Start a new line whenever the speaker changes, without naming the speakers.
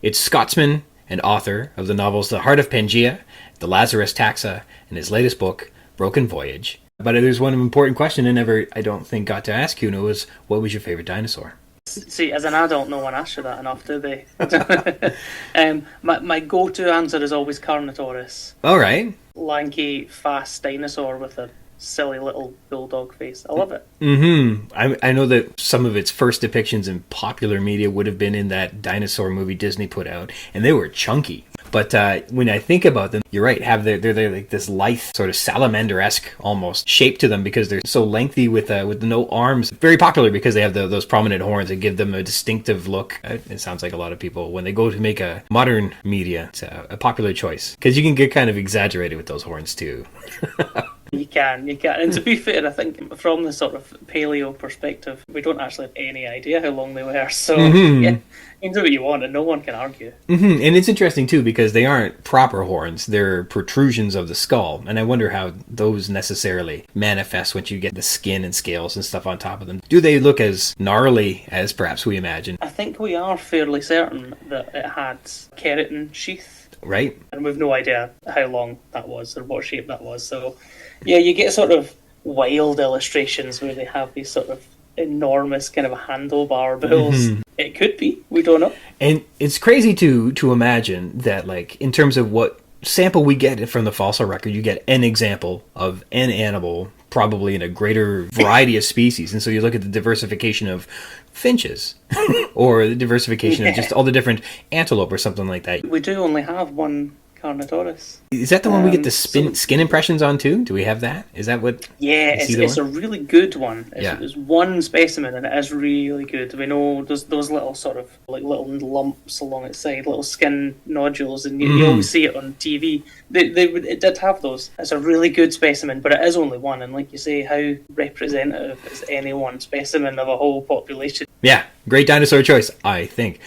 It's Scotsman and author of the novels The Heart of Pangea, The Lazarus Taxa, and his latest book, Broken Voyage. But there's one important question I don't think, got to ask you, and it was, what was your favorite dinosaur?
See, as an adult, no one asks you that enough, do they? My go-to answer is always Carnotaurus.
All right.
Lanky, fast dinosaur with a silly little bulldog face. I love it.
I know that some of its first depictions in popular media would have been in that dinosaur movie Disney put out, and they were chunky. But when I think about them, you're right. They're like this lithe, sort of salamander-esque almost shape to them because they're so lengthy with the no arms. Very popular because they have those prominent horns that give them a distinctive look. It sounds like a lot of people, when they go to make a modern media, it's a popular choice because you can get kind of exaggerated with those horns too.
You can. And to be fair, I think from the sort of paleo perspective, we don't actually have any idea how long they were. So, yeah, you can do what you want and no one can argue.
And it's interesting, too, because they aren't proper horns. They're protrusions of the skull. And I wonder how those necessarily manifest once you get the skin and scales and stuff on top of them. Do they look as gnarly as perhaps we imagine?
I think we are fairly certain that it had keratin sheath.
Right.
And we've no idea how long that was or what shape that was. So, yeah, you get sort of wild illustrations where they have these sort of enormous kind of handlebar bills. It could be. We don't know.
And it's crazy to imagine that, like, in terms of what sample we get from the fossil record, you get an example of an animal probably in a greater variety of species. And so you look at the diversification of finches or the diversification of just all the different antelope or something like that.
We do only have one Carnotaurus.
Is that the one we get the skin impressions on too? Do we have that? Is that what?
Yeah, it's a really good one.
Yeah.
There's one specimen and it is really good. We know there's those little sort of like little lumps along its side, little skin nodules, and you always see it on TV. It did have those. It's a really good specimen, but it is only one. And like you say, how representative is any one specimen of a whole population?
Yeah, great dinosaur choice, I think.